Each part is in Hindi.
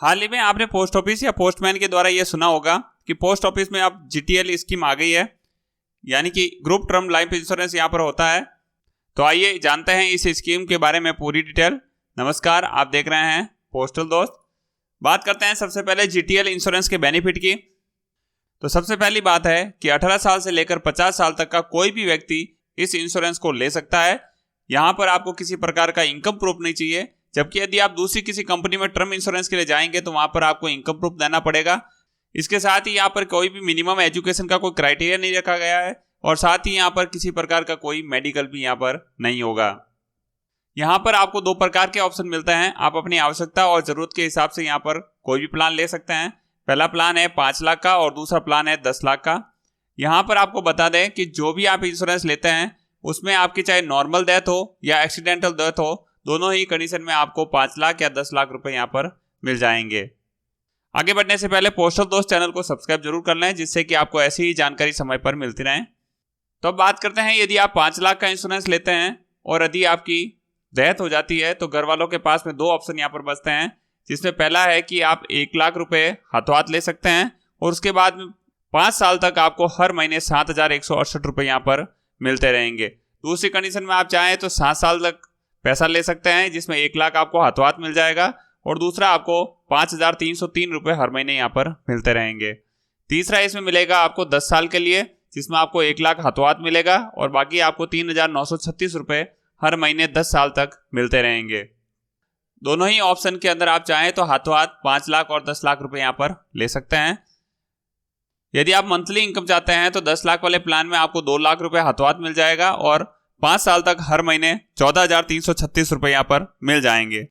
हाल ही में आपने पोस्ट ऑफिस या पोस्टमैन के द्वारा यह सुना होगा कि पोस्ट ऑफिस में अब जीटीएल स्कीम आ गई है, यानी कि ग्रुप टर्म लाइफ इंश्योरेंस यहाँ पर होता है। तो आइए जानते हैं इस स्कीम के बारे में पूरी डिटेल। नमस्कार, आप देख रहे हैं पोस्टल दोस्त। बात करते हैं सबसे पहले जीटीएल इंश्योरेंस के बेनिफिट की। तो सबसे पहली बात है कि 18 साल से लेकर 50 साल तक का कोई भी व्यक्ति इस इंश्योरेंस को ले सकता है। यहाँ पर आपको किसी प्रकार का इनकम प्रूफ नहीं चाहिए, जबकि यदि आप दूसरी किसी कंपनी में टर्म इंश्योरेंस के लिए जाएंगे तो वहां पर आपको इनकम प्रूफ देना पड़ेगा। इसके साथ ही यहाँ पर कोई भी मिनिमम एजुकेशन का कोई क्राइटेरिया नहीं रखा गया है और साथ ही यहाँ पर किसी प्रकार का कोई मेडिकल भी यहाँ पर नहीं होगा। यहाँ पर आपको 2 प्रकार के ऑप्शन मिलते हैं। आप अपनी आवश्यकता और जरूरत के हिसाब से यहाँ पर कोई भी प्लान ले सकते हैं। पहला प्लान है 5 लाख का और दूसरा प्लान है 10 लाख का। यहाँ पर आपको बता दें कि जो भी आप इंश्योरेंस लेते हैं उसमें आपकी चाहे नॉर्मल डेथ हो या एक्सीडेंटल डेथ हो, दोनों ही कंडीशन में आपको 5 लाख या 10 लाख रुपए यहाँ पर मिल जाएंगे। आगे बढ़ने से पहले पोस्टल दोस्त चैनल को सब्सक्राइब जरूर कर लें, जिससे कि आपको ऐसी ही जानकारी समय पर मिलती रहे। तो अब बात करते हैं, यदि आप 5 लाख का इंश्योरेंस लेते हैं और यदि आपकी डेथ हो जाती है तो घर वालों के पास में 2 ऑप्शन यहाँ पर बचते हैं, जिसमें पहला है कि आप 1 लाख रुपए हाथों हाथ ले सकते हैं और उसके बाद में 5 साल तक आपको हर महीने 7,168 रुपए यहाँ पर मिलते रहेंगे। दूसरी कंडीशन में आप चाहें तो 7 साल तक पैसा ले सकते हैं, जिसमें 1 लाख आपको हाथों हाथ मिल जाएगा और दूसरा आपको 5,303 रुपए हर महीने यहाँ पर मिलते रहेंगे। तीसरा इसमें मिलेगा आपको 10 साल के लिए, जिसमें आपको 1 लाख हाथों हाथ मिलेगा और बाकी आपको 3,936 रुपए हर महीने 10 साल तक मिलते रहेंगे। दोनों ही ऑप्शन के अंदर आप चाहें तो हाथों हाथ 5 लाख और 10 लाख रुपए यहाँ पर ले सकते हैं। यदि आप मंथली इनकम चाहते हैं तो 10 लाख वाले प्लान में आपको 2 लाख रुपए हाथों हाथ मिल जाएगा और 5 साल तक हर महीने 14,336 रुपए यहाँ पर मिल जाएंगे।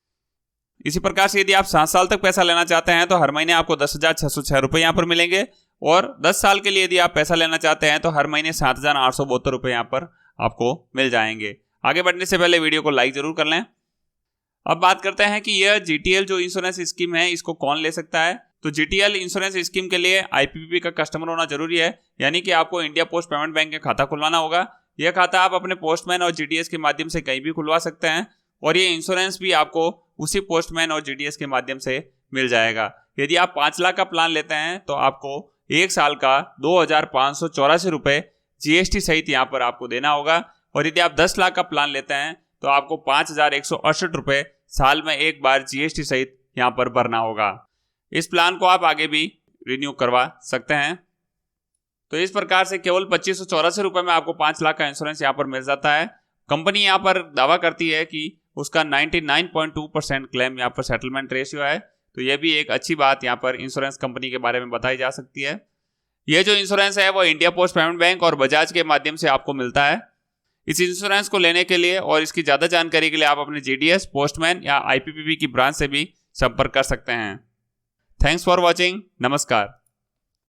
इसी प्रकार से यदि आप 7 साल तक पैसा लेना चाहते हैं तो हर महीने आपको 10,606 रुपए यहाँ पर मिलेंगे और 10 साल के लिए यदि आप पैसा लेना चाहते हैं तो हर महीने 7,872 रुपए यहाँ पर आपको मिल जाएंगे। आगे बढ़ने से पहले वीडियो को लाइक जरूर कर लें। अब बात करते हैं कि यह जीटीएल जो इंश्योरेंस स्कीम है इसको कौन ले सकता है। तो जीटीएल इंश्योरेंस स्कीम के लिए आईपीपीबी का कस्टमर होना जरूरी है, यानी कि आपको इंडिया पोस्ट पेमेंट बैंक का खाता खुलवाना होगा। यह खाता आप अपने पोस्टमैन और जीडीएस के माध्यम से कहीं भी खुलवा सकते हैं और ये इंश्योरेंस भी आपको उसी पोस्टमैन और जीडीएस के माध्यम से मिल जाएगा। यदि आप 5 लाख का प्लान लेते हैं तो आपको 1 साल का 2,584 रुपए जीएसटी सहित यहाँ पर आपको देना होगा और यदि आप 10 लाख का प्लान लेते हैं तो आपको 5,168 रुपए साल में एक बार जीएसटी सहित यहाँ पर भरना होगा। इस प्लान को आप आगे भी रिन्यू करवा सकते हैं। तो इस प्रकार से केवल 2,584 रुपए में आपको 5 लाख का इंश्योरेंस यहाँ पर मिल जाता है। कंपनी यहाँ पर दावा करती है कि उसका 99.2% क्लेम यहाँ पर सेटलमेंट रेशियो है। तो यह भी एक अच्छी बात यहाँ पर इंश्योरेंस कंपनी के बारे में बताई जा सकती है। यह जो इंश्योरेंस है वो इंडिया पोस्ट पेमेंट बैंक और बजाज के माध्यम से आपको मिलता है। इस इंश्योरेंस को लेने के लिए और इसकी ज़्यादा जानकारी के लिए आप अपने जीडीएस, पोस्टमैन या आईपीपीबी की ब्रांच से भी संपर्क कर सकते हैं। Thanks for watching. नमस्कार।